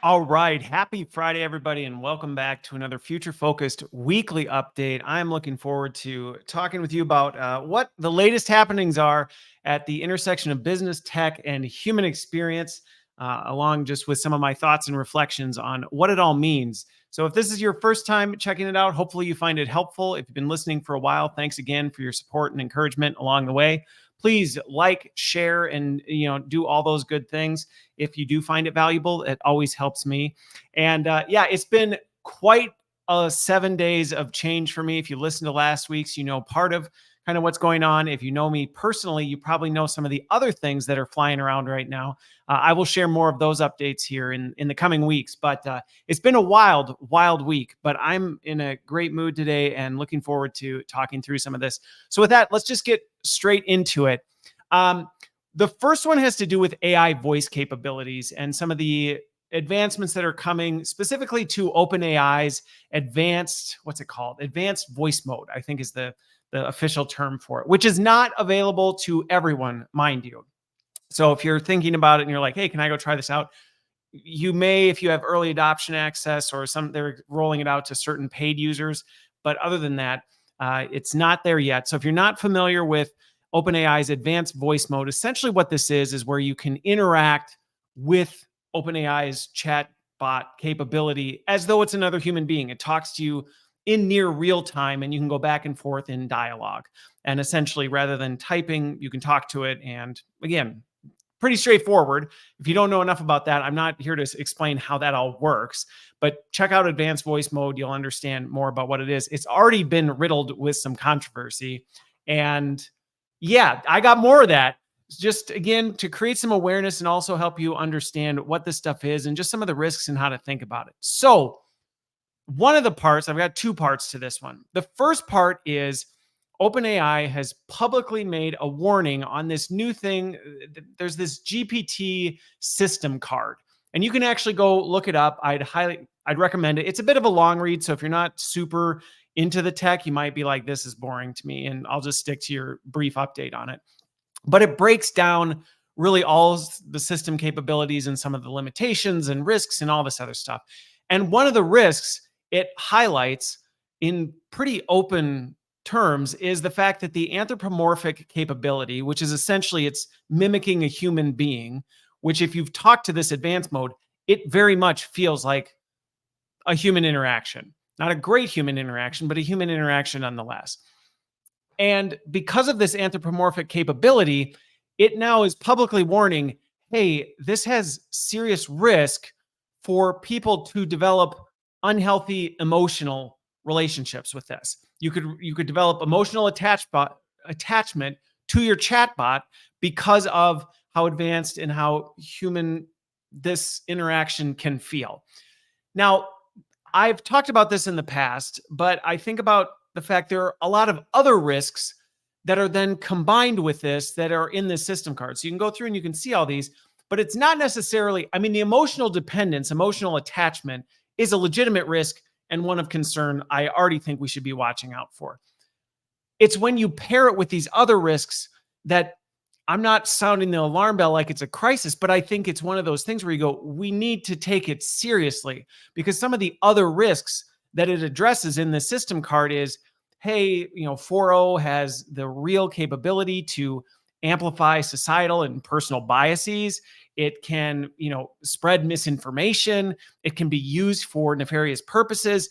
All right. Happy Friday, everybody, and welcome back to another future focused weekly update. I'm looking forward to talking with you about what the latest happenings are at the intersection of business, tech, and human experience, along just with some of my thoughts and reflections on what it all means. So, if this is your first time checking it out, hopefully you find it helpful. If you've been listening for a while, thanks again for your support and encouragement along the way. Please like, share, and do all those good things. If you do find it valuable, it always helps me. And yeah, it's been quite 7 days of change for me. If you listen to last week's, you know part of kind of what's going on. If you know me personally, you probably know some of the other things that are flying around right now. I will share more of those updates here in the coming weeks. But it's been a wild, wild week. But I'm in a great mood today and looking forward to talking through some of this. So with that, let's just get straight into it. The first one has to do with AI voice capabilities and some of the advancements that are coming specifically to OpenAI's advanced, what's it called? Advanced voice mode, I think is the official term for it, which is not available to everyone, mind you. So if you're thinking about it and you're like, hey, can I go try this out? You may, if you have early adoption access or they're rolling it out to certain paid users. But other than that, it's not there yet. So if you're not familiar with OpenAI's advanced voice mode, essentially what this is where you can interact with OpenAI's chatbot capability as though it's another human being. It talks to you in near real time, and you can go back and forth in dialogue. And essentially, rather than typing, you can talk to it. And again, pretty straightforward. If you don't know enough about that, I'm not here to explain how that all works, but check out advanced voice mode. You'll understand more about what it is. It's already been riddled with some controversy. And yeah, I got more of that. Just again, to create some awareness and also help you understand what this stuff is and just some of the risks and how to think about it. So one of the parts, I've got two parts to this one. The first part is OpenAI has publicly made a warning on this new thing. There's this GPT system card, and you can actually go look it up. I'd recommend it. It's a bit of a long read, so if you're not super into the tech, you might be like, this is boring to me, and I'll just stick to your brief update on it. But it breaks down really all the system capabilities and some of the limitations and risks and all this other stuff. And one of the risks it highlights in pretty open terms is the fact that the anthropomorphic capability, which is essentially it's mimicking a human being, which if you've talked to this advanced mode, it very much feels like a human interaction. Not a great human interaction, but a human interaction nonetheless. And because of this anthropomorphic capability, it now is publicly warning, hey, this has serious risk for people to develop unhealthy emotional relationships with this. You could develop emotional attachment to your chatbot because of how advanced and how human this interaction can feel. Now, I've talked about this in the past, but I think about the fact there are a lot of other risks that are then combined with this that are in this system card. So you can go through and you can see all these, but it's not necessarily, I mean, the emotional dependence, emotional attachment is a legitimate risk and one of concern I already think we should be watching out for. It's when you pair it with these other risks that I'm not sounding the alarm bell like it's a crisis, but I think it's one of those things where you go, we need to take it seriously, because some of the other risks that it addresses in the system card is, hey, 4.0 has the real capability to amplify societal and personal biases. It can, spread misinformation. It can be used for nefarious purposes.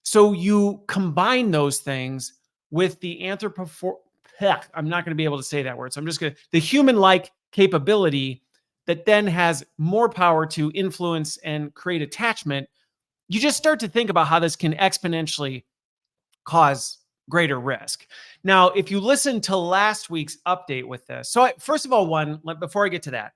So you combine those things with the I'm not going to be able to say that word. So I'm just going to, the human-like capability that then has more power to influence and create attachment. You just start to think about how this can exponentially cause greater risk. Now, if you listen to last week's update with this, so first of all, before I get to that,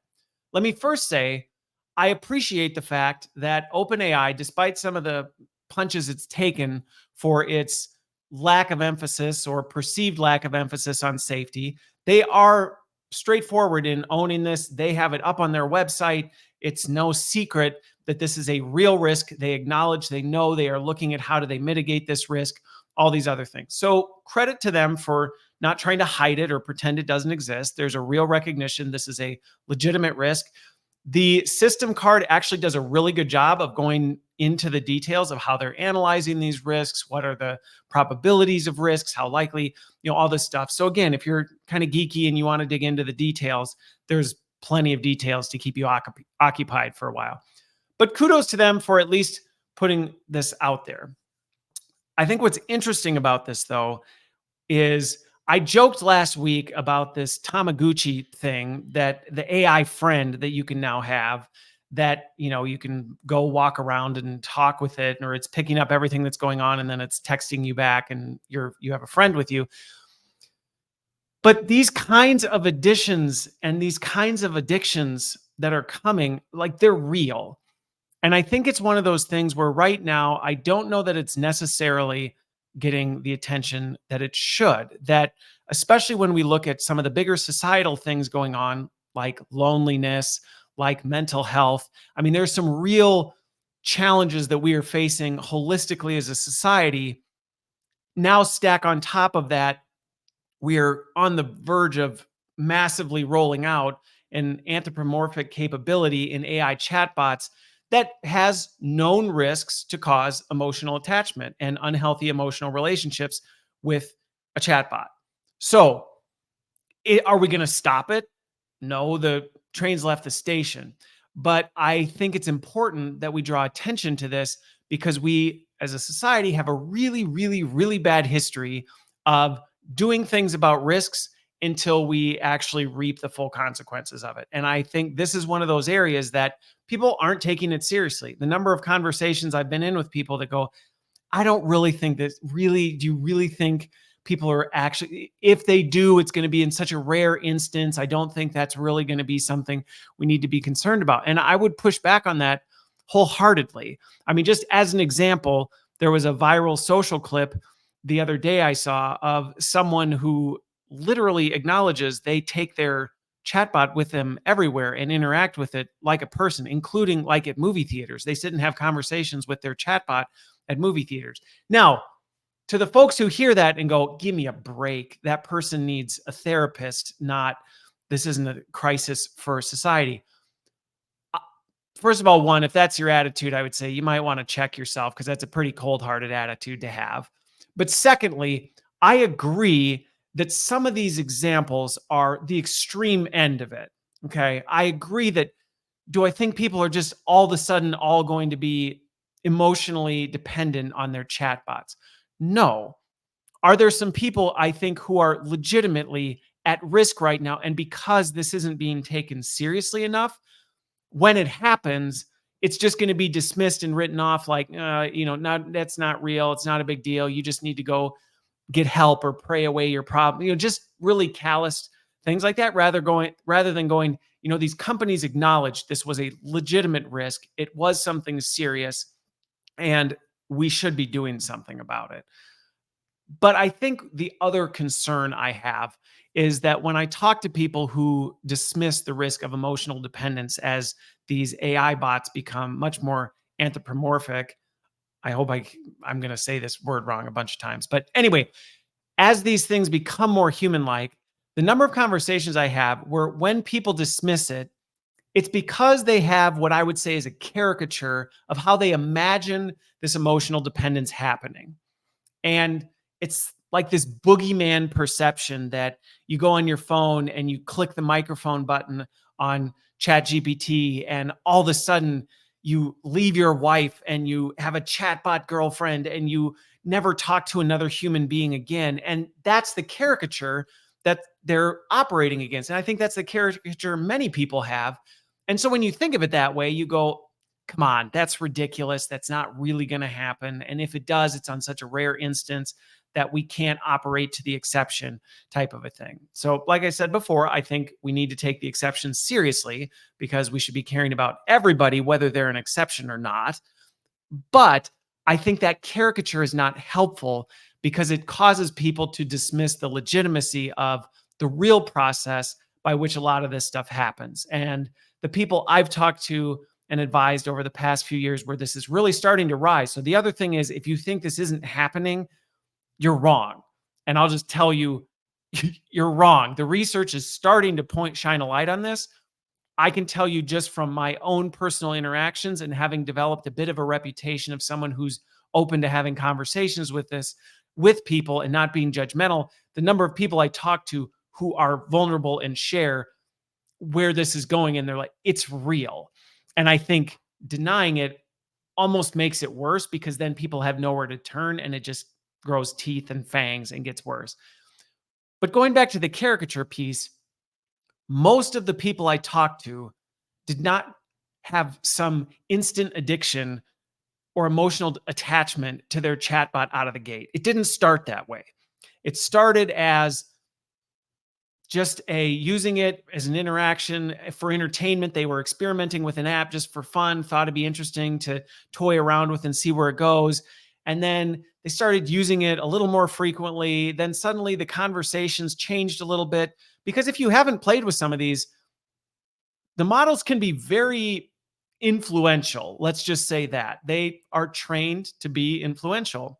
let me first say, I appreciate the fact that OpenAI, despite some of the punches it's taken for its lack of emphasis or perceived lack of emphasis on safety, they are straightforward in owning this. They have it up on their website. It's no secret that this is a real risk. They acknowledge, they know, they are looking at how do they mitigate this risk, all these other things. So credit to them for not trying to hide it or pretend it doesn't exist. There's a real recognition this is a legitimate risk. The system card actually does a really good job of going into the details of how they're analyzing these risks, what are the probabilities of risks, how likely, all this stuff. So again, if you're kind of geeky and you want to dig into the details, there's plenty of details to keep you occupied for a while. But kudos to them for at least putting this out there. I think what's interesting about this, though, is I joked last week about this Tamagotchi thing, that the AI friend that you can now have, that you can go walk around and talk with it, or it's picking up everything that's going on and then it's texting you back, and you have a friend with you. But these kinds of additions and these kinds of addictions that are coming, like, they're real. And I think it's one of those things where right now, I don't know that it's necessarily getting the attention that it should. That, especially when we look at some of the bigger societal things going on, like loneliness, like mental health. I mean, there's some real challenges that we are facing holistically as a society. Now, stack on top of that, we are on the verge of massively rolling out an anthropomorphic capability in AI chatbots that has known risks to cause emotional attachment and unhealthy emotional relationships with a chatbot. So, are we going to stop it? No, the train's left the station. But I think it's important that we draw attention to this, because we as a society have a really, really, really bad history of doing things about risks until we actually reap the full consequences of it. And I think this is one of those areas that people aren't taking it seriously. The number of conversations I've been in with people that go, I don't really think this really, do you really think people are actually, if they do, it's going to be in such a rare instance. I don't think that's really going to be something we need to be concerned about. And I would push back on that wholeheartedly. I mean, just as an example, there was a viral social clip the other day I saw of someone who literally acknowledges they take their chatbot with them everywhere and interact with it like a person, including like at movie theaters. They sit and have conversations with their chatbot at movie theaters. Now, to the folks who hear that and go, give me a break, that person needs a therapist, not, this isn't a crisis for society. First of all, one, if that's your attitude, I would say you might want to check yourself, because that's a pretty cold-hearted attitude to have. But secondly, I agree that some of these examples are the extreme end of it. Okay. I agree that, do I think people are just all of a sudden all going to be emotionally dependent on their chatbots? No. Are there some people, I think, who are legitimately at risk right now? And because this isn't being taken seriously enough, when it happens, it's just going to be dismissed and written off like, that's not real. It's not a big deal. You just need to go get help or pray away your problem. Just really calloused things like that, rather than going, these companies acknowledged this was a legitimate risk. It was something serious, and we should be doing something about it. But I think the other concern I have is that when I talk to people who dismiss the risk of emotional dependence as these AI bots become much more anthropomorphic, I hope I'm going to say this word wrong a bunch of times. But anyway, as these things become more human-like, the number of conversations I have where when people dismiss it, it's because they have what I would say is a caricature of how they imagine this emotional dependence happening. And it's like this boogeyman perception that you go on your phone and you click the microphone button on ChatGPT, and all of a sudden you leave your wife and you have a chatbot girlfriend and you never talk to another human being again. And that's the caricature that they're operating against. And I think that's the caricature many people have. And so when you think of it that way, you go, come on, that's ridiculous. That's not really going to happen. And if it does, it's on such a rare instance that we can't operate to the exception type of a thing. So, like I said before, I think we need to take the exceptions seriously, because we should be caring about everybody, whether they're an exception or not. But I think that caricature is not helpful, because it causes people to dismiss the legitimacy of the real process by which a lot of this stuff happens. And the people I've talked to and advised over the past few years where this is really starting to rise. So the other thing is, if you think this isn't happening, you're wrong. And I'll just tell you, you're wrong. The research is starting to shine a light on this. I can tell you just from my own personal interactions and having developed a bit of a reputation of someone who's open to having conversations with people and not being judgmental, the number of people I talk to who are vulnerable and share where this is going, and they're like, it's real. And I think denying it almost makes it worse, because then people have nowhere to turn and it just grows teeth and fangs and gets worse. But going back to the caricature piece, most of the people I talked to did not have some instant addiction or emotional attachment to their chatbot out of the gate. It didn't start that way. It started as just using it as an interaction for entertainment. They were experimenting with an app just for fun, thought it'd be interesting to toy around with and see where it goes. And then they started using it a little more frequently. Then suddenly the conversations changed a little bit, because if you haven't played with some of these, the models can be very influential. Let's just say that they are trained to be influential.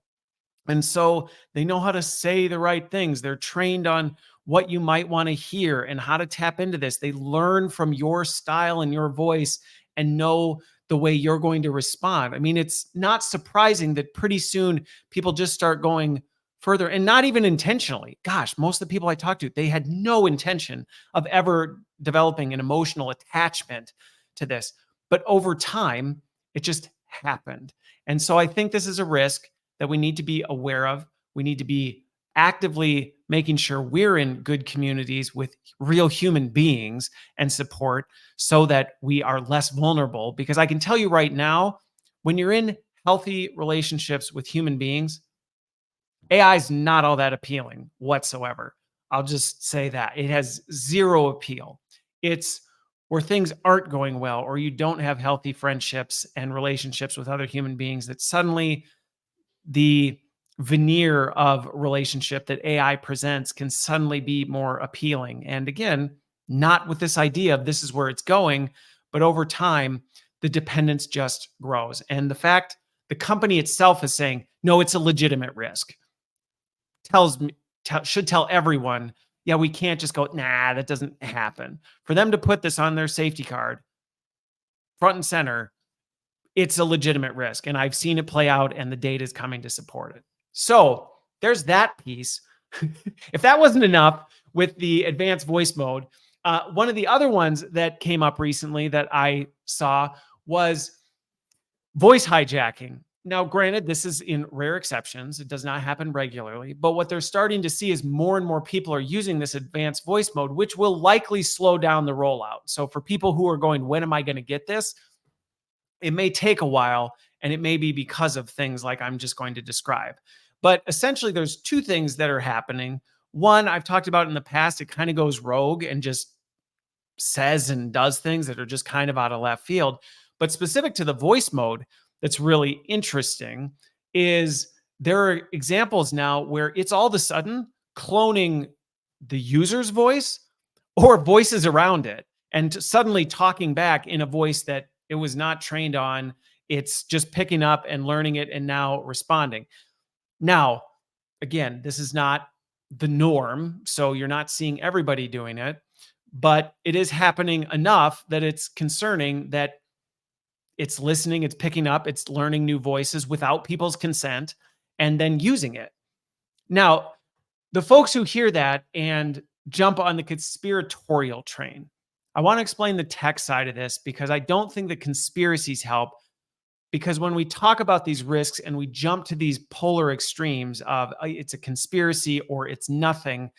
And so they know how to say the right things. They're trained on what you might want to hear and how to tap into this. They learn from your style and your voice and know the way you're going to respond. I mean, it's not surprising that pretty soon people just start going further, and not even intentionally. Gosh, most of the people I talked to, they had no intention of ever developing an emotional attachment to this. But over time, it just happened. And so I think this is a risk that we need to be aware of. We need to be actively making sure we're in good communities with real human beings and support, so that we are less vulnerable. Because I can tell you right now, when you're in healthy relationships with human beings, AI is not all that appealing whatsoever. I'll just say that. It has zero appeal. It's where things aren't going well, or you don't have healthy friendships and relationships with other human beings, that suddenly the veneer of relationship that AI presents can suddenly be more appealing. And again, not with this idea of this is where it's going, but over time, the dependence just grows. And the fact the company itself is saying, no, it's a legitimate risk, should tell everyone, yeah, we can't just go, nah, that doesn't happen. For them to put this on their safety card, front and center, it's a legitimate risk. And I've seen it play out, and the data is coming to support it. So there's that piece. If that wasn't enough with the advanced voice mode, one of the other ones that came up recently that I saw was voice hijacking. Now, granted, this is in rare exceptions. It does not happen regularly. But what they're starting to see is more and more people are using this advanced voice mode, which will likely slow down the rollout. So for people who are going, when am I going to get this? It may take a while, and it may be because of things like I'm just going to describe. But essentially, there's two things that are happening. One, I've talked about in the past, it kind of goes rogue and just says and does things that are just kind of out of left field. But specific to the voice mode, that's really interesting is there are examples now where it's all of a sudden cloning the user's voice or voices around it, and suddenly talking back in a voice that it was not trained on. It's just picking up and learning it and now responding. Now, again, this is not the norm, so you're not seeing everybody doing it, but it is happening enough that it's concerning that it's listening, it's picking up, it's learning new voices without people's consent and then using it. Now, the folks who hear that and jump on the conspiratorial train, I want to explain the tech side of this, because I don't think the conspiracies help. Because when we talk about these risks and we jump to these polar extremes of it's a conspiracy or it's nothing,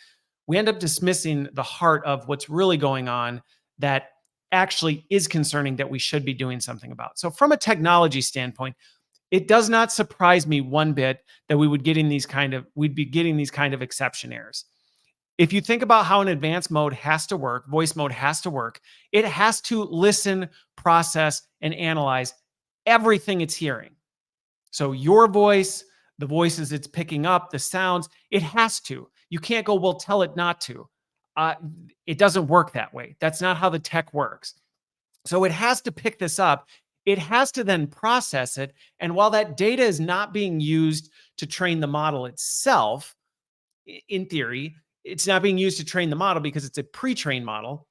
we end up dismissing the heart of what's really going on that actually is concerning, that we should be doing something about. So from a technology standpoint, it does not surprise me one bit that we'd be getting these kind of exception errors. If you think about how an advanced mode has to work, voice mode has to work, it has to listen, process, and analyze everything it's hearing. So your voice, the voices it's picking up, the sounds, it has to. You can't go, well, tell it not to. It doesn't work that way. That's not how the tech works. So it has to pick this up. It has to then process it. And while that data is not being used to train the model itself, in theory, it's not being used to train the model because it's a pre-trained model.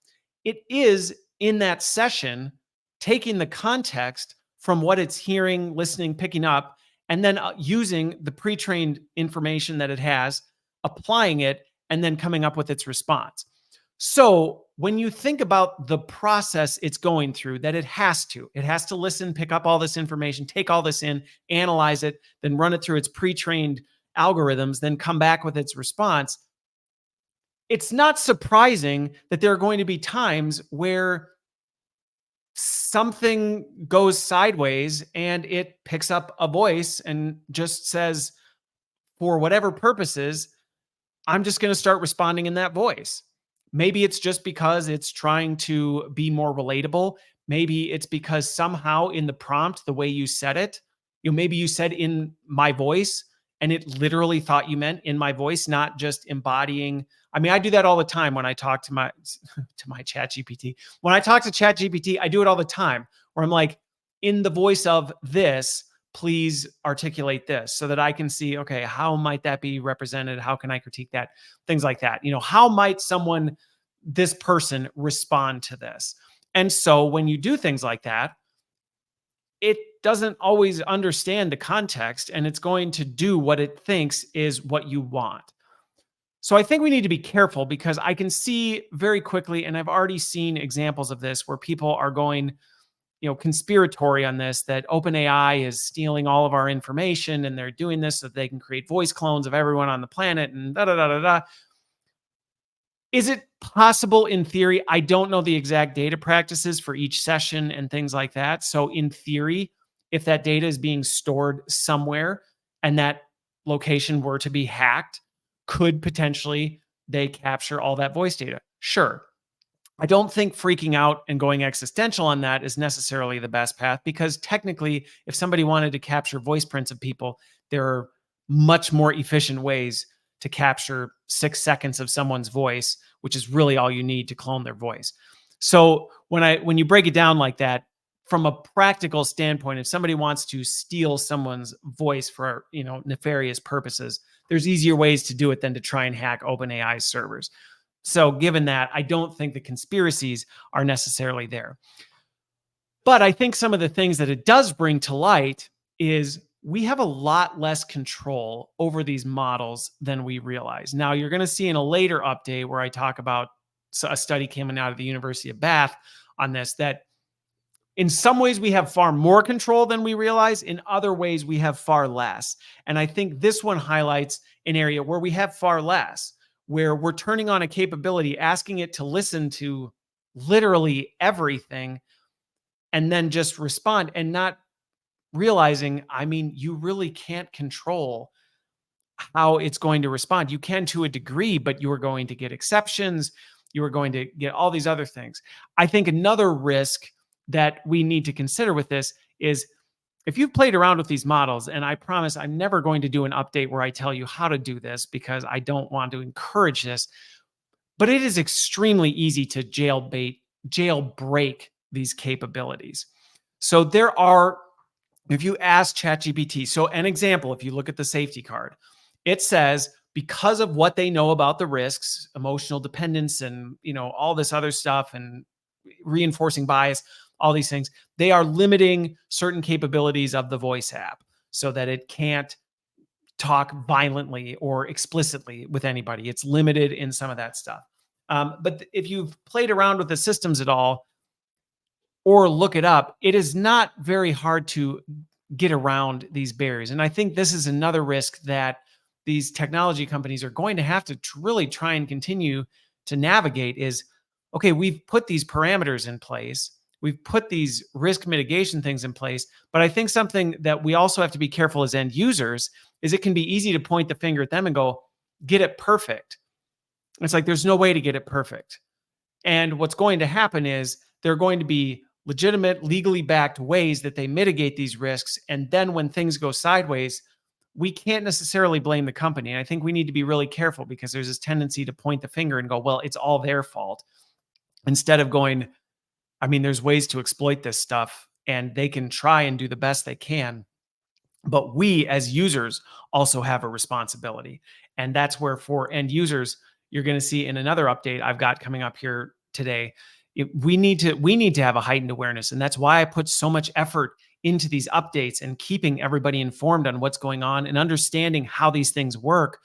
It is in that session, taking the context from what it's hearing, listening, picking up, and then using the pre-trained information that it has, applying it, and then coming up with its response. So when you think about the process it's going through, that it has to listen, pick up all this information, take all this in, analyze it, then run it through its pre-trained algorithms, then come back with its response. It's not surprising that there are going to be times where something goes sideways and it picks up a voice and just says, for whatever purposes, I'm just going to start responding in that voice. Maybe it's just because it's trying to be more relatable. Maybe it's because somehow in the prompt, the way you said it, maybe you said in my voice and it literally thought you meant in my voice, not just embodying. I mean, I do that all the time when I talk to my chat GPT. When I talk to chat GPT, I do it all the time where I'm like, in the voice of this, please articulate this so that I can see, okay, how might that be represented? How can I critique that? Things like that. How might this person respond to this? And so when you do things like that, it doesn't always understand the context and it's going to do what it thinks is what you want. So I think we need to be careful because I can see very quickly, and I've already seen examples of this where people are going, conspiratory on this, that OpenAI is stealing all of our information and they're doing this so that they can create voice clones of everyone on the planet and da da da da da. Is it possible in theory? I don't know the exact data practices for each session and things like that. So in theory, if that data is being stored somewhere and that location were to be hacked, could potentially they capture all that voice data? Sure. I don't think freaking out and going existential on that is necessarily the best path because technically, if somebody wanted to capture voice prints of people, there are much more efficient ways to capture 6 seconds of someone's voice, which is really all you need to clone their voice. So when you break it down like that, from a practical standpoint, if somebody wants to steal someone's voice for nefarious purposes, there's easier ways to do it than to try and hack OpenAI's servers. So given that, I don't think the conspiracies are necessarily there. But I think some of the things that it does bring to light is we have a lot less control over these models than we realize. Now, you're going to see in a later update where I talk about a study coming out of the University of Bath on this, that in some ways we have far more control than we realize. In other ways, we have far less. And I think this one highlights an area where we have far less, where we're turning on a capability, asking it to listen to literally everything and then just respond and not realizing, you really can't control how it's going to respond. You can to a degree, but you are going to get exceptions. You are going to get all these other things. I think another risk that we need to consider with this is if you've played around with these models, and I promise I'm never going to do an update where I tell you how to do this because I don't want to encourage this, but it is extremely easy to jailbreak these capabilities. So if you ask ChatGPT, so an example, if you look at the safety card, it says, because of what they know about the risks, emotional dependence, and all this other stuff, and reinforcing bias, all these things, they are limiting certain capabilities of the voice app so that it can't talk violently or explicitly with anybody. It's limited in some of that stuff. But if you've played around with the systems at all or look it up, it is not very hard to get around these barriers. And I think this is another risk that these technology companies are going to have to really try and continue to navigate is, okay, we've put these parameters in place. We've put these risk mitigation things in place. But I think something that we also have to be careful as end users is it can be easy to point the finger at them and go, get it perfect. It's like, there's no way to get it perfect. And what's going to happen is there are going to be legitimate, legally backed ways that they mitigate these risks. And then when things go sideways, we can't necessarily blame the company. And I think we need to be really careful because there's this tendency to point the finger and go, well, it's all their fault. Instead of going, there's ways to exploit this stuff and they can try and do the best they can. But we as users also have a responsibility. And that's where for end users, you're going to see in another update I've got coming up here today We need to have a heightened awareness, and that's why I put so much effort into these updates and keeping everybody informed on what's going on and understanding how these things work,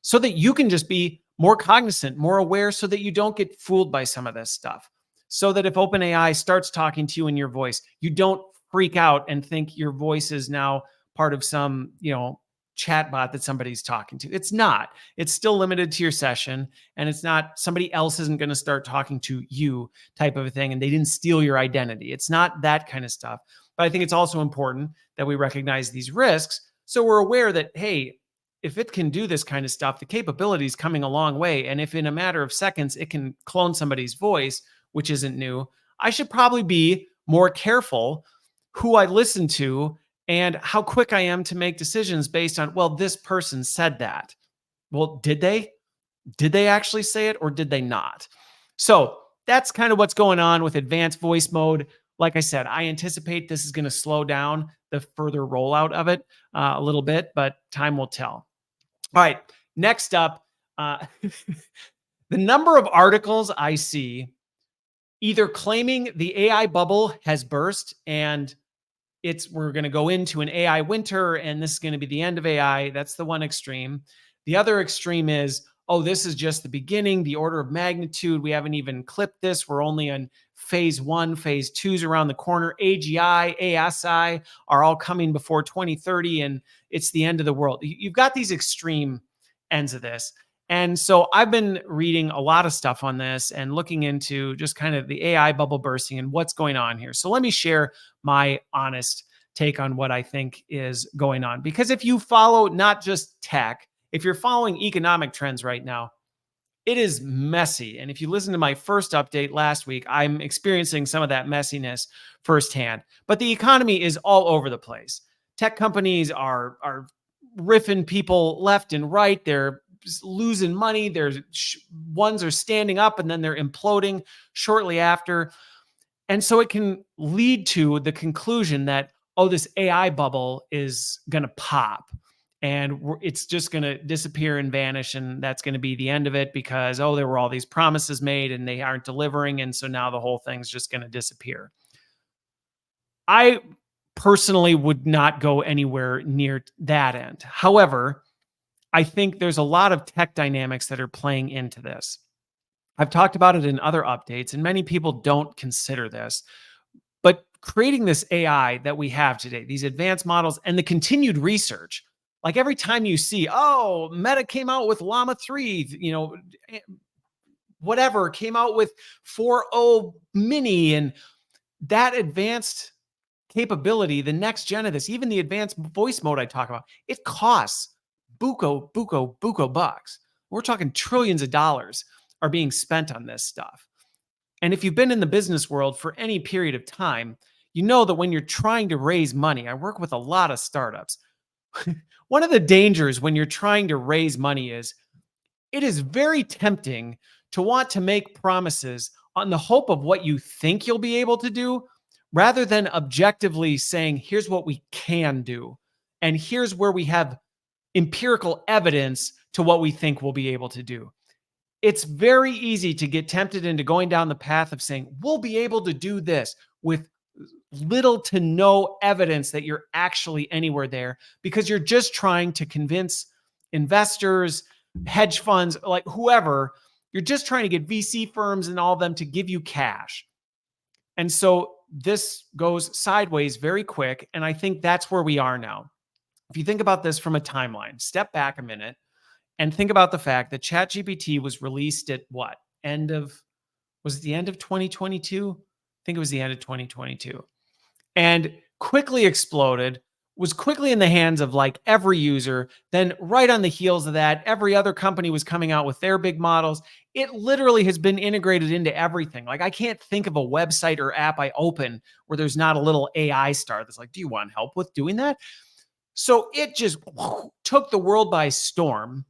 so that you can just be more cognizant, more aware, so that you don't get fooled by some of this stuff. So that if OpenAI starts talking to you in your voice, you don't freak out and think your voice is now part of some, chatbot that somebody's talking to. It's not. It's still limited to your session, and it's not somebody else isn't going to start talking to you type of a thing, and they didn't steal your identity. It's not that kind of stuff. But I think it's also important that we recognize these risks, so we're aware that, hey, if it can do this kind of stuff, the capability is coming a long way. And if in a matter of seconds it can clone somebody's voice, which isn't new, I should probably be more careful who I listen to and how quick I am to make decisions based on, well, this person said that. Well, did they? Did they actually say it, or did they not? So that's kind of what's going on with advanced voice mode. Like I said, I anticipate this is going to slow down the further rollout of it a little bit, but time will tell. All right. Next up, the number of articles I see either claiming the AI bubble has burst and we're going to go into an AI winter and this is going to be the end of AI. That's the one extreme. The other extreme is, oh, this is just the beginning, the order of magnitude. We haven't even clipped this. We're only on phase 1, phase 2's around the corner. AGI, ASI are all coming before 2030, and it's the end of the world. You've got these extreme ends of this. And so I've been reading a lot of stuff on this and looking into just kind of the AI bubble bursting and what's going on here. So let me share my honest take on what I think is going on. Because if you follow not just tech, if you're following economic trends right now, it is messy. And if you listen to my first update last week, I'm experiencing some of that messiness firsthand. But the economy is all over the place. Tech companies are riffing people left and right. They're losing money. Ones are standing up and then they're imploding shortly after. And so it can lead to the conclusion that, oh, this AI bubble is going to pop and it's just going to disappear and vanish. And that's going to be the end of it because, oh, there were all these promises made and they aren't delivering. And so now the whole thing's just going to disappear. I personally would not go anywhere near that end. However, I think there's a lot of tech dynamics that are playing into this. I've talked about it in other updates, and many people don't consider this. But creating this AI that we have today, these advanced models and the continued research, like every time you see, oh, Meta came out with Llama 3, whatever, came out with 4.0 mini, and that advanced capability, the next gen of this, even the advanced voice mode I talk about, it costs buco bucks. We're talking trillions of dollars are being spent on this stuff. And if you've been in the business world for any period of time, you know that when you're trying to raise money, I work with a lot of startups. One of the dangers when you're trying to raise money is it is very tempting to want to make promises on the hope of what you think you'll be able to do, rather than objectively saying, here's what we can do. And here's where we have empirical evidence to what we think we'll be able to do. It's very easy to get tempted into going down the path of saying, we'll be able to do this with little to no evidence that you're actually anywhere there, because you're just trying to convince investors, hedge funds, like whoever, you're just trying to get VC firms and all of them to give you cash. And so this goes sideways very quick. And I think that's where we are now. If you think about this from a timeline, step back a minute and think about the fact that ChatGPT was released at what? Was it the end of 2022? I think it was the end of 2022. And quickly exploded, was quickly in the hands of like every user. Then right on the heels of that, every other company was coming out with their big models. It literally has been integrated into everything. Like I can't think of a website or app I open where there's not a little AI star that's like, do you want help with doing that? So it just took the world by storm.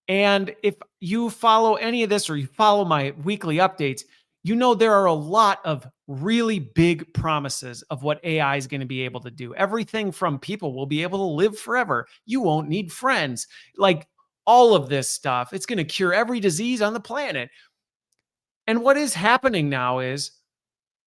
And if you follow any of this or you follow my weekly updates, you know there are a lot of really big promises of what AI is going to be able to do. Everything from people will be able to live forever. You won't need friends. Like all of this stuff, it's going to cure every disease on the planet. And what is happening now is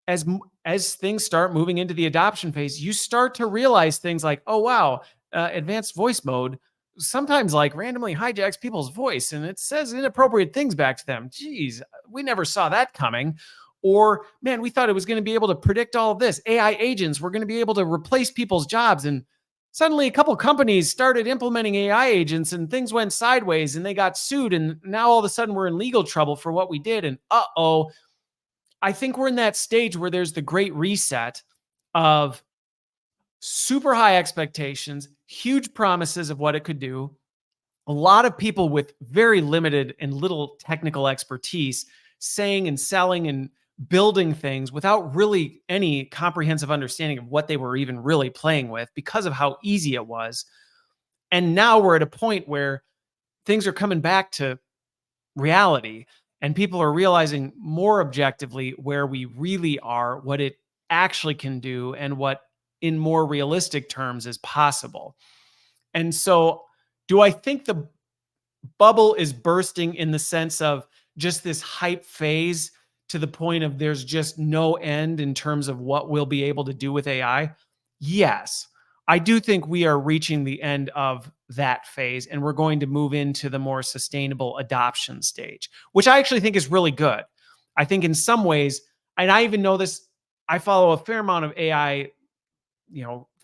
as things start moving into the adoption phase, you start to realize things like, oh wow, advanced voice mode sometimes like randomly hijacks people's voice and it says inappropriate things back to them. Geez, we never saw that coming. Or man, we thought it was going to be able to predict all of this. AI agents were going to be able to replace people's jobs, and suddenly a couple companies started implementing AI agents and things went sideways and they got sued, and now all of a sudden we're in legal trouble for what we did. And uh-oh, I think we're in that stage where there's the great reset of super high expectations, huge promises of what it could do, a lot of people with very limited and little technical expertise saying and selling and building things without really any comprehensive understanding of what they were even really playing with because of how easy it was. And now we're at a point where things are coming back to reality and people are realizing more objectively where we really are, what it actually can do, and what in more realistic terms is possible. And so, do I think the bubble is bursting in the sense of just this hype phase to the point of there's just no end in terms of what we'll be able to do with AI? Yes. I do think we are reaching the end of that phase and we're going to move into the more sustainable adoption stage, which I actually think is really good. I think in some ways, and I even know this, I follow a fair amount of AI,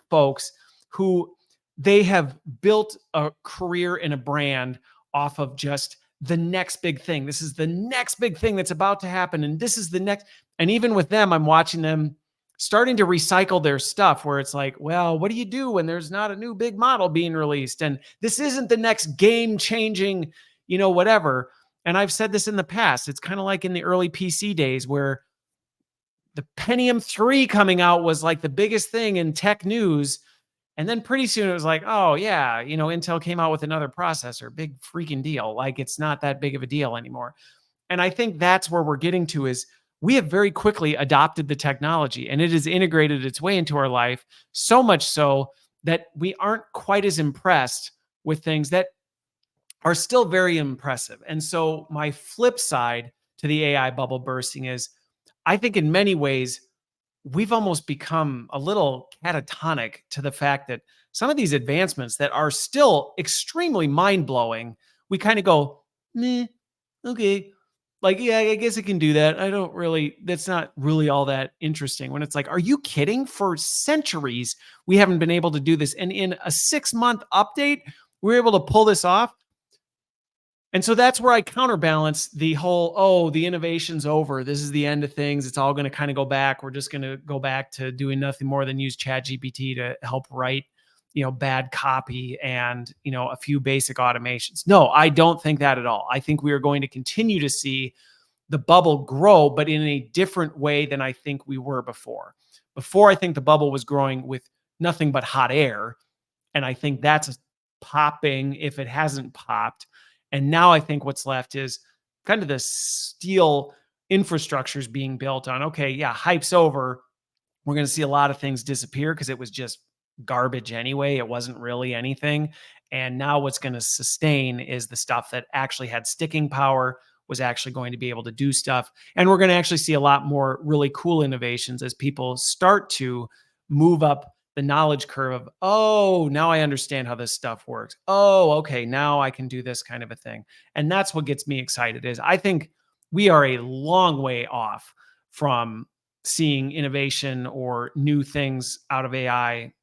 folks who they have built a career and a brand off of just the next big thing. This is the next big thing that's about to happen. And this is the next. And even with them, I'm watching them starting to recycle their stuff where it's like, well, what do you do when there's not a new big model being released? And this isn't the next game changing, whatever. And I've said this in the past. It's kind of like in the early PC days where the Pentium 3 coming out was like the biggest thing in tech news. And then pretty soon it was like, oh, yeah, Intel came out with another processor, big freaking deal. Like it's not that big of a deal anymore. And I think that's where we're getting to is we have very quickly adopted the technology and it has integrated its way into our life, so much so that we aren't quite as impressed with things that are still very impressive. And so my flip side to the AI bubble bursting is I think in many ways, we've almost become a little catatonic to the fact that some of these advancements that are still extremely mind-blowing, we kind of go, meh, okay. Like, yeah, I guess it can do that. That's not really all that interesting. When it's like, are you kidding? For centuries, we haven't been able to do this. And in a 6-month update, we're able to pull this off. And so that's where I counterbalance the whole, oh, the innovation's over. This is the end of things. It's all going to kind of go back. We're just going to go back to doing nothing more than use ChatGPT to help write, bad copy and, a few basic automations. No, I don't think that at all. I think we are going to continue to see the bubble grow, but in a different way than I think we were before. Before, I think the bubble was growing with nothing but hot air. And I think that's popping if it hasn't popped. And now I think what's left is kind of the steel infrastructures being built on, okay, yeah, hype's over. We're going to see a lot of things disappear because it was just garbage anyway. It wasn't really anything. And now what's going to sustain is the stuff that actually had sticking power, was actually going to be able to do stuff. And we're going to actually see a lot more really cool innovations as people start to move up the knowledge curve of, oh, now I understand how this stuff works. Oh, okay, now I can do this kind of a thing. And that's what gets me excited is I think we are a long way off from seeing innovation or new things out of AI.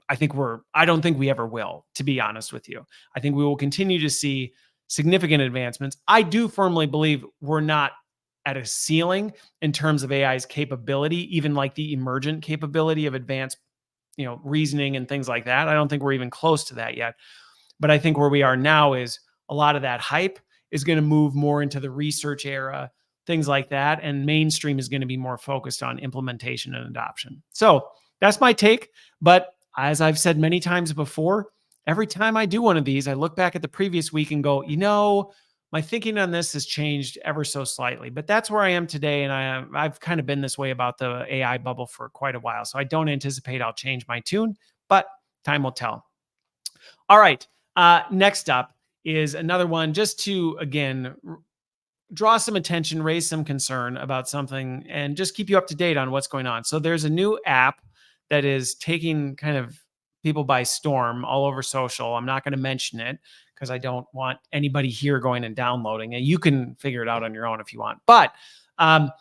I don't think we ever will, to be honest with you. I think we will continue to see significant advancements. I do firmly believe we're not at a ceiling in terms of AI's capability, even like the emergent capability of advanced, reasoning and things like that. I don't think we're even close to that yet. But I think where we are now is a lot of that hype is going to move more into the research era, things like that. And mainstream is going to be more focused on implementation and adoption. So that's my take. But as I've said many times before, every time I do one of these, I look back at the previous week and go, my thinking on this has changed ever so slightly. But that's where I am today. And I've kind of been this way about the AI bubble for quite a while. So I don't anticipate I'll change my tune, but time will tell. All right. Next up is another one just to, again, draw some attention, raise some concern about something, and just keep you up to date on what's going on. So there's a new app that is taking kind of people by storm all over social. I'm not going to mention it because I don't want anybody here going and downloading it. You can figure it out on your own if you want. But um,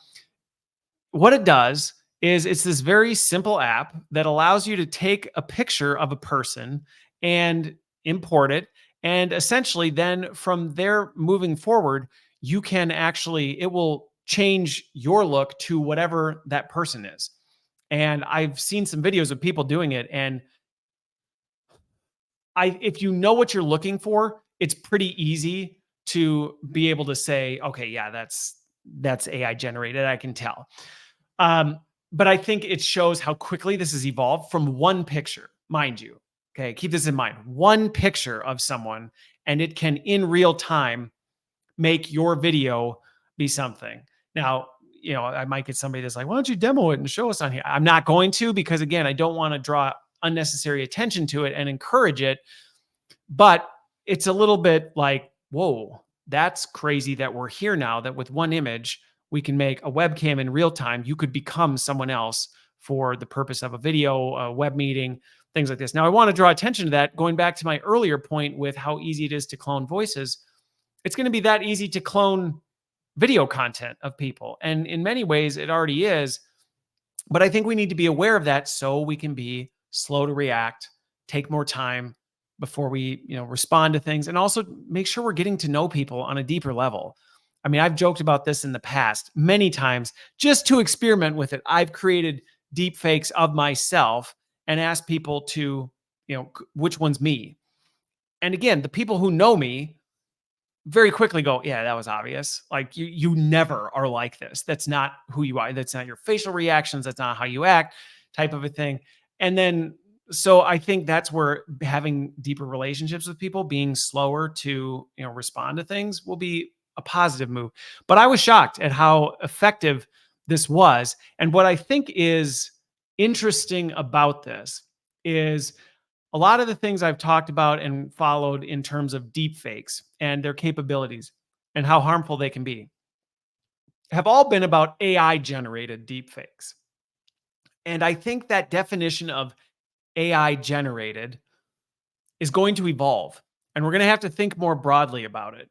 what it does is it's this very simple app that allows you to take a picture of a person and import it. And essentially, then from there moving forward, you can actually, it will change your look to whatever that person is. And I've seen some videos of people doing it. And if you know what you're looking for, it's pretty easy to be able to say, okay, yeah, that's AI generated. I can tell. Um, but I think it shows how quickly this has evolved from one picture, mind you. Okay, keep this in mind. One picture of someone, and it can in real time make your video be something. Now, I might get somebody that's like, why don't you demo it and show us on here? I'm not going to, because again, I don't want to draw unnecessary attention to it and encourage it. But it's a little bit like, whoa, that's crazy that we're here now, that with one image, we can make a webcam in real time. You could become someone else for the purpose of a video, a web meeting, things like this. Now, I want to draw attention to that, going back to my earlier point with how easy it is to clone voices. It's going to be that easy to clone video content of people. And in many ways, it already is. But I think we need to be aware of that so we can be slow to react, take more time before we, respond to things, and also make sure we're getting to know people on a deeper level. I mean, I've joked about this in the past many times just to experiment with it. I've created deep fakes of myself and asked people to, which one's me. And again, the people who know me very quickly go, yeah, that was obvious. Like you never are like this. That's not who you are. That's not your facial reactions. That's not how you act, type of a thing. And then, so I think that's where having deeper relationships with people, being slower to, respond to things will be a positive move. But I was shocked at how effective this was. And what I think is interesting about this is a lot of the things I've talked about and followed in terms of deep fakes and their capabilities and how harmful they can be have all been about AI generated deep fakes. And I think that definition of AI generated is going to evolve. And we're going to have to think more broadly about it,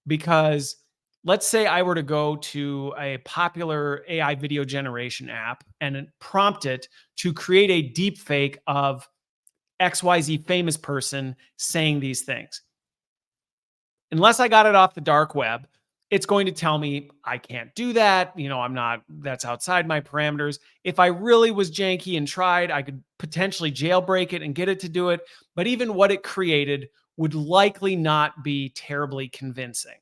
because let's say I were to go to a popular AI video generation app and prompt it to create a deep fake of XYZ famous person saying these things. Unless I got it off the dark web, it's going to tell me I can't do that. That's outside my parameters. If I really was janky and tried, I could potentially jailbreak it and get it to do it. But even what it created would likely not be terribly convincing.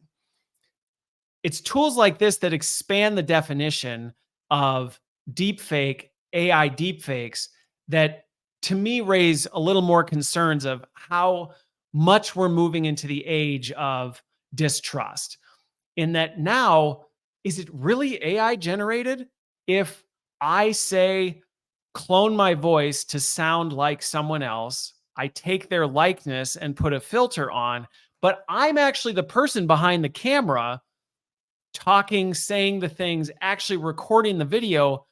It's tools like this that expand the definition of deepfake, AI deepfakes, that to me raise a little more concerns of how much we're moving into the age of distrust. In that now, is it really AI generated? If I say, clone my voice to sound like someone else, I take their likeness and put a filter on, but I'm actually the person behind the camera talking, saying the things, actually recording the video,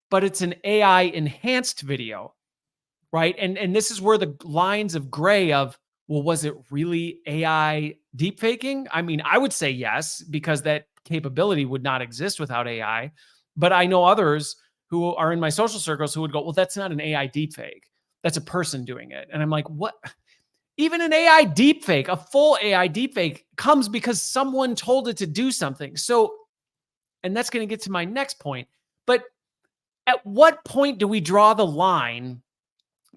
but it's an AI enhanced video, right? And this is where the lines of gray of, well, was it really AI deepfaking? I mean, I would say yes, because that capability would not exist without AI. But I know others who are in my social circles who would go, well, that's not an AI deepfake. That's a person doing it. And I'm like, what? Even an AI deepfake, a full AI deepfake, comes because someone told it to do something. So, and that's going to get to my next point. But at what point do we draw the line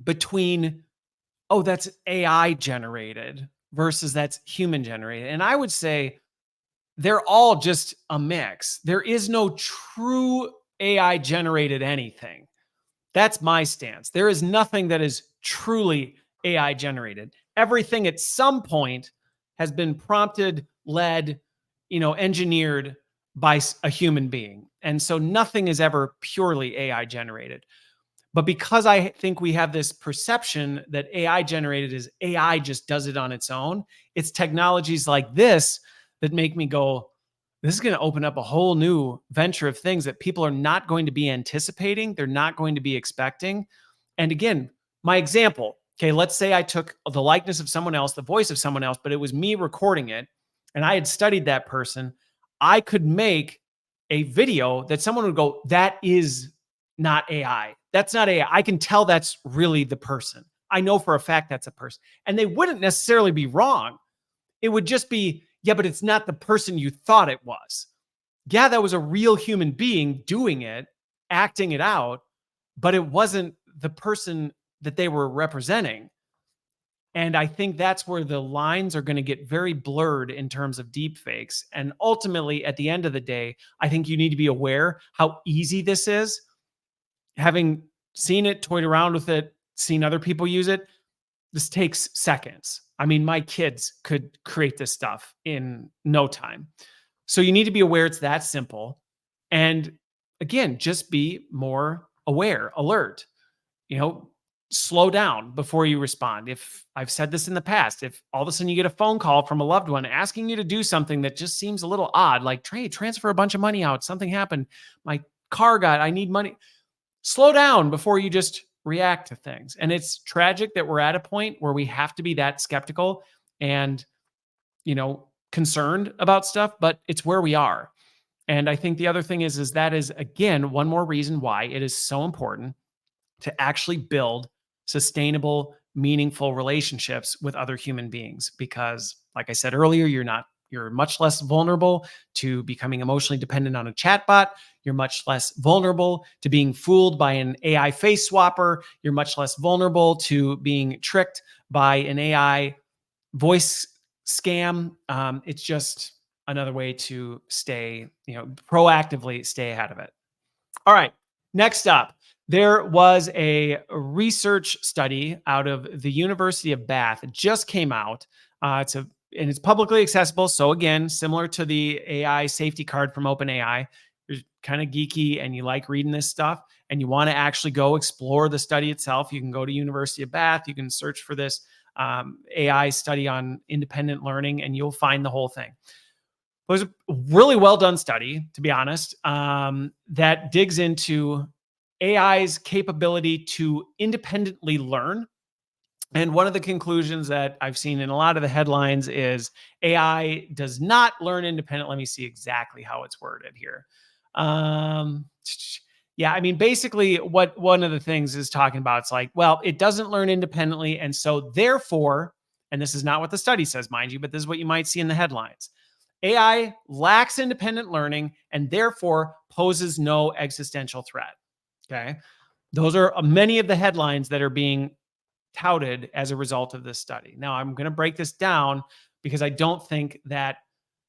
between, oh, that's AI generated versus that's human generated? And I would say they're all just a mix. There is no true AI generated anything. That's my stance. There is nothing that is truly AI generated. Everything at some point has been prompted, led, engineered by a human being. And so nothing is ever purely AI generated. But because I think we have this perception that AI generated is AI just does it on its own, it's technologies like this that make me go, this is going to open up a whole new venture of things that people are not going to be anticipating. They're not going to be expecting. And again, my example, okay, let's say I took the likeness of someone else, the voice of someone else, but it was me recording it and I had studied that person. I could make a video that someone would go, that is not AI. That's not AI. I can tell that's really the person. I know for a fact that's a person. And they wouldn't necessarily be wrong. It would just be, yeah, but it's not the person you thought it was. Yeah, that was a real human being doing it, acting it out, but it wasn't the person that they were representing. And I think that's where the lines are going to get very blurred in terms of deep fakes. And ultimately, at the end of the day, I think you need to be aware how easy this is. Having seen it, toyed around with it, seen other people use it, this takes seconds. I mean, my kids could create this stuff in no time. So you need to be aware it's that simple. And again, just be more aware, alert, slow down before you respond. If I've said this in the past, if all of a sudden you get a phone call from a loved one asking you to do something that just seems a little odd, like transfer a bunch of money out, something happened, my I need money. Slow down before you just react to things. And it's tragic that we're at a point where we have to be that skeptical and, concerned about stuff, but it's where we are. And I think the other thing is that is, again, one more reason why it is so important to actually build sustainable, meaningful relationships with other human beings. Because like I said earlier, you're much less vulnerable to becoming emotionally dependent on a chatbot. You're much less vulnerable to being fooled by an AI face swapper. You're much less vulnerable to being tricked by an AI voice scam. It's just another way to proactively stay ahead of it. All right, next up, there was a research study out of the University of Bath. It just came out. And it's publicly accessible. So again, similar to the AI safety card from OpenAI, you're kind of geeky and you like reading this stuff and you want to actually go explore the study itself. You can go to University of Bath. You can search for this AI study on independent learning and you'll find the whole thing. It was a really well done study, to be honest, that digs into AI's capability to independently learn. And one of the conclusions that I've seen in a lot of the headlines is AI does not learn independent. Let me see exactly how it's worded here. Yeah, I mean, basically what one of the things is talking about, it's like, well, it doesn't learn independently. And so therefore, and this is not what the study says, mind you, but this is what you might see in the headlines. AI lacks independent learning and therefore poses no existential threat. Okay. Those are many of the headlines that are being touted as a result of this study. Now, I'm going to break this down because I don't think that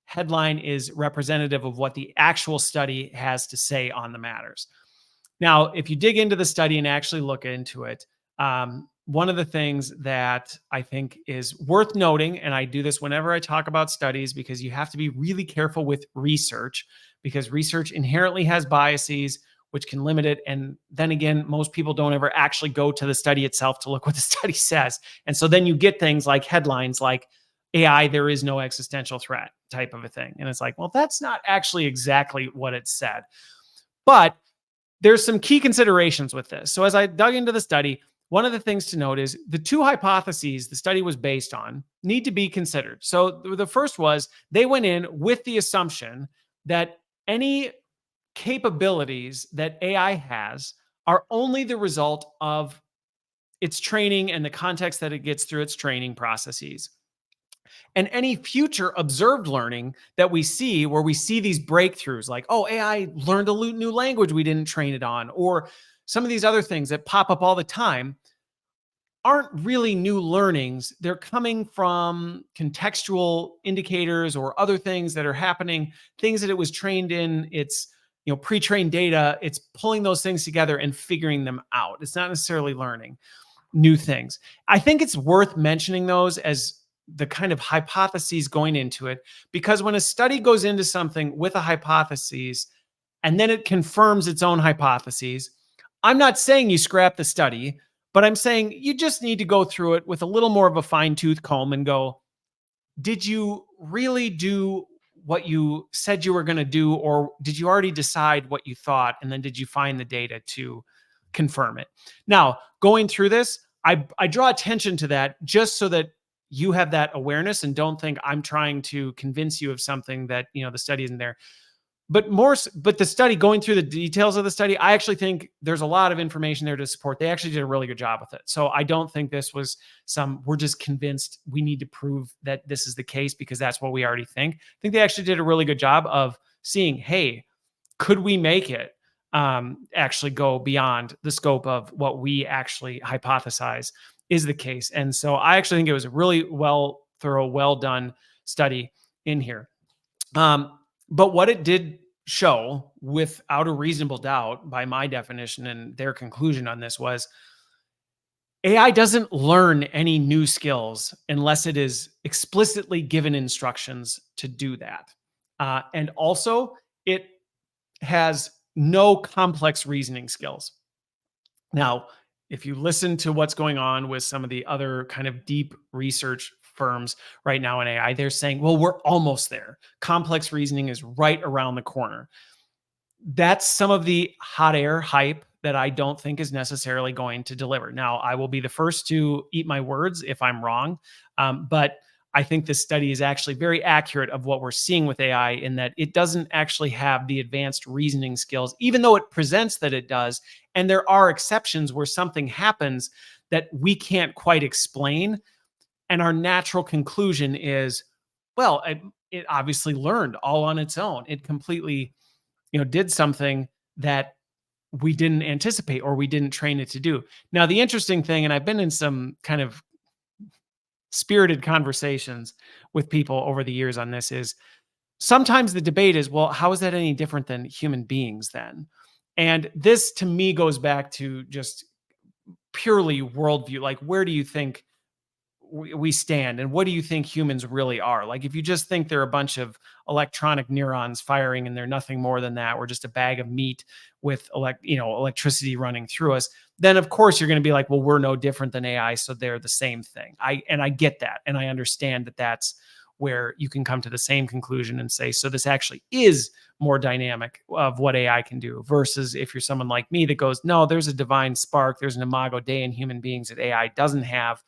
headline is representative of what the actual study has to say on the matters. Now, if you dig into the study and actually look into it, one of the things that I think is worth noting, and I do this whenever I talk about studies because you have to be really careful with research because research inherently has biases, which can limit it. And then again, most people don't ever actually go to the study itself to look what the study says. And so then you get things like headlines like AI, there is no existential threat type of a thing. And it's like, well, that's not actually exactly what it said. But there's some key considerations with this. So as I dug into the study, one of the things to note is the two hypotheses the study was based on need to be considered. So the first was they went in with the assumption that any capabilities that AI has are only the result of its training and the context that it gets through its training processes. And any future observed learning that we see, where we see these breakthroughs like, oh, AI learned a new language we didn't train it on, or some of these other things that pop up all the time, aren't really new learnings. They're coming from contextual indicators or other things that are happening, things that it was trained in. It's pre-trained data. It's pulling those things together and figuring them out. It's not necessarily learning new things. I think it's worth mentioning those as the kind of hypotheses going into it, because when a study goes into something with a hypothesis and then it confirms its own hypotheses, I'm not saying you scrap the study, but I'm saying you just need to go through it with a little more of a fine-tooth comb and go, did you really do what you said you were going to do, or did you already decide what you thought, and then did you find the data to confirm it? Now, going through this, I draw attention to that just so that you have that awareness and don't think I'm trying to convince you of something that, the study isn't there. But the study, going through the details of the study, I actually think there's a lot of information there to support. They actually did a really good job with it. So I don't think this was we're just convinced we need to prove that this is the case because that's what we already think. I think they actually did a really good job of seeing, hey, could we make it actually go beyond the scope of what we actually hypothesize is the case? And so I actually think it was a really thorough, well done study in here. But what it did show, without a reasonable doubt, by my definition and their conclusion on this, was AI doesn't learn any new skills unless it is explicitly given instructions to do that. And also, it has no complex reasoning skills. Now, if you listen to what's going on with some of the other kind of deep research firms right now in AI, they're saying, well, we're almost there. Complex reasoning is right around the corner. That's some of the hot air hype that I don't think is necessarily going to deliver. Now, I will be the first to eat my words if I'm wrong, but I think this study is actually very accurate of what we're seeing with AI, in that it doesn't actually have the advanced reasoning skills, even though it presents that it does. And there are exceptions where something happens that we can't quite explain. And our natural conclusion is, well, it obviously learned all on its own. It completely, did something that we didn't anticipate or we didn't train it to do. Now, the interesting thing, and I've been in some kind of spirited conversations with people over the years on this, is sometimes the debate is, well, how is that any different than human beings then? And this to me goes back to just purely worldview. Like, where do you think we stand, and what do you think humans really are? Like, if you just think they're a bunch of electronic neurons firing and they're nothing more than that, we're just a bag of meat with electricity running through us, then of course you're going to be like, well, we're no different than AI, so they're the same thing. I get that, and I understand that that's where you can come to the same conclusion and say, so this actually is more dynamic of what AI can do, versus if you're someone like me that goes, no, there's a divine spark, there's an imago Dei in human beings that AI doesn't have.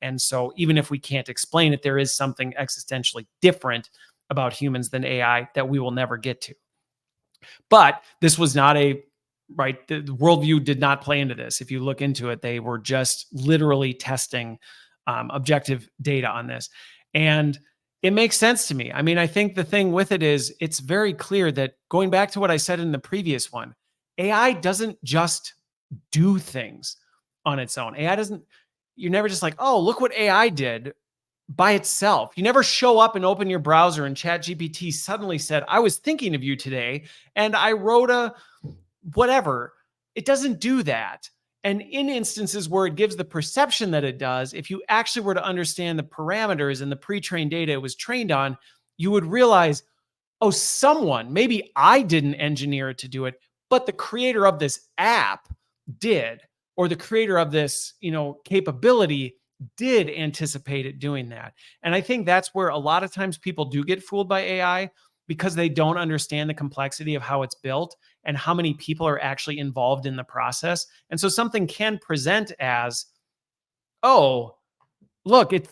And so even if we can't explain it, there is something existentially different about humans than AI that we will never get to. But this was not the worldview did not play into this. If you look into it, they were just literally testing objective data on this. And it makes sense to me. I mean, I think the thing with it is, it's very clear that, going back to what I said in the previous one, AI doesn't just do things on its own. You're never just like, oh, look what AI did by itself. You never show up and open your browser and ChatGPT suddenly said, I was thinking of you today and I wrote a whatever. It doesn't do that. And in instances where it gives the perception that it does, if you actually were to understand the parameters and the pre-trained data it was trained on, you would realize, oh, maybe I didn't engineer it to do it, but the creator of this app did, or the creator of this, capability did anticipate it doing that. And I think that's where a lot of times people do get fooled by AI, because they don't understand the complexity of how it's built and how many people are actually involved in the process. And so something can present as, oh, look, it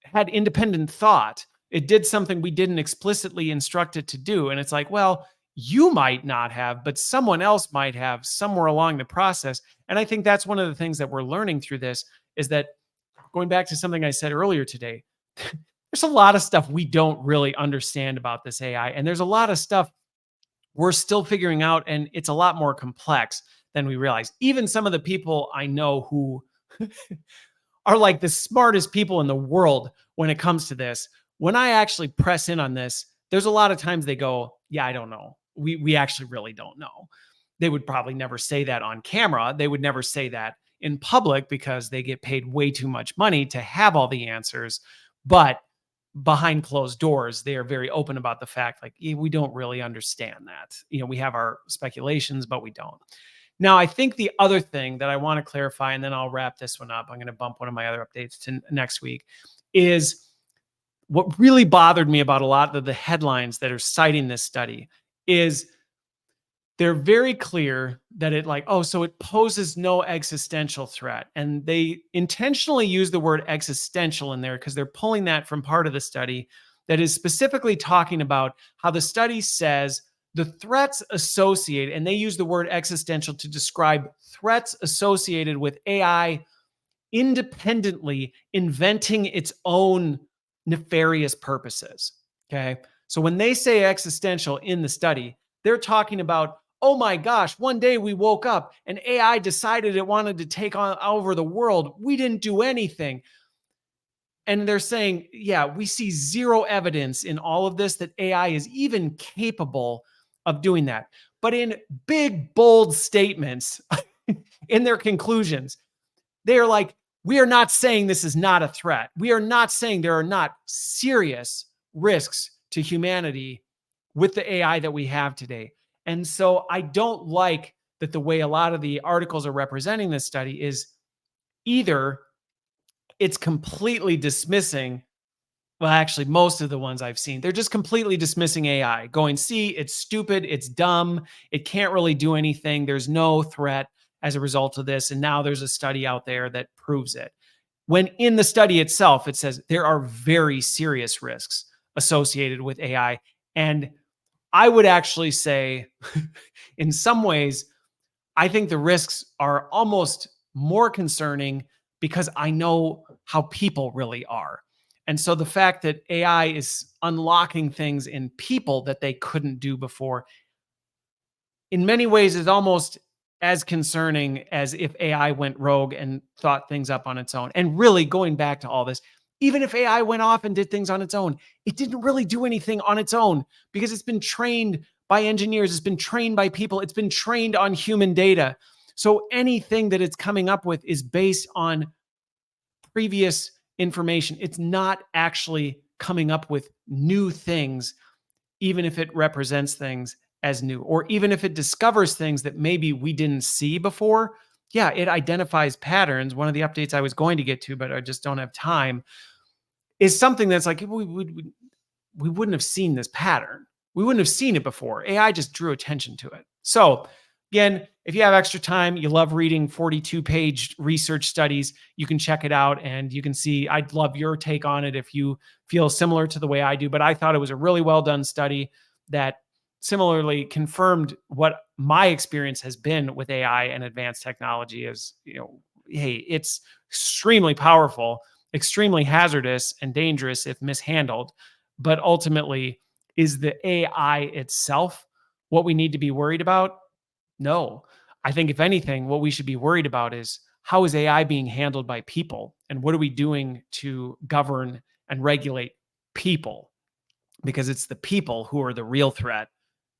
had independent thought. It did something we didn't explicitly instruct it to do. And it's like, well, you might not have, but someone else might have somewhere along the process. And I think that's one of the things that we're learning through this, is that, going back to something I said earlier today, there's a lot of stuff we don't really understand about this AI. And there's a lot of stuff we're still figuring out, and it's a lot more complex than we realize. Even some of the people I know who are like the smartest people in the world when it comes to this, when I actually press in on this, there's a lot of times they go, yeah, I don't know. We actually really don't know. They would probably never say that on camera. They would never say that in public, because they get paid way too much money to have all the answers. But behind closed doors, they are very open about the fact, like, we don't really understand that. We have our speculations, but we don't. Now, I think the other thing that I want to clarify, and then I'll wrap this one up, I'm going to bump one of my other updates to next week, is what really bothered me about a lot of the headlines that are citing this study is they're very clear that it like, oh, so it poses no existential threat. And they intentionally use the word existential in there because they're pulling that from part of the study that is specifically talking about how the study says the threats associated, and they use the word existential to describe threats associated with AI independently inventing its own nefarious purposes. Okay. So when they say existential in the study, they're talking about, oh my gosh, one day we woke up and AI decided it wanted to take on over the world. We didn't do anything. And they're saying, yeah, we see zero evidence in all of this that AI is even capable of doing that. But in big, bold statements in their conclusions, they are like, we are not saying this is not a threat. We are not saying there are not serious risks to humanity with the AI that we have today. And so I don't like that the way a lot of the articles are representing this study is either it's completely dismissing, well, actually, most of the ones I've seen, they're just completely dismissing AI, going, see, it's stupid, it's dumb, it can't really do anything. There's no threat as a result of this. And now there's a study out there that proves it. When in the study itself, it says there are very serious risks associated with AI. And I would actually say, in some ways, I think the risks are almost more concerning because I know how people really are. And so the fact that AI is unlocking things in people that they couldn't do before, in many ways, is almost as concerning as if AI went rogue and thought things up on its own. And really, going back to all this, even if AI went off and did things on its own, it didn't really do anything on its own because it's been trained by engineers, it's been trained by people, it's been trained on human data. So anything that it's coming up with is based on previous information. It's not actually coming up with new things, even if it represents things as new, or even if it discovers things that maybe we didn't see before. Yeah, it identifies patterns. One of the updates I was going to get to, but I just don't have time, is something that's like we wouldn't have seen this pattern. We wouldn't have seen it before. AI just drew attention to it. So again, if you have extra time, you love reading 42-page research studies, you can check it out and you can see, I'd love your take on it if you feel similar to the way I do. But I thought it was a really well done study that similarly confirmed what my experience has been with AI and advanced technology is, hey, it's extremely powerful, extremely hazardous and dangerous if mishandled. But ultimately, is the AI itself what we need to be worried about? No. I think if anything, what we should be worried about is how is AI being handled by people? And what are we doing to govern and regulate people? Because it's the people who are the real threat,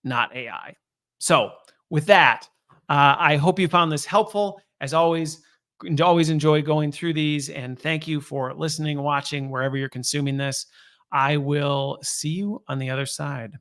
not AI. So with that, I hope you found this helpful. As always enjoy going through these. And thank you for listening, watching, wherever you're consuming this. I will see you on the other side.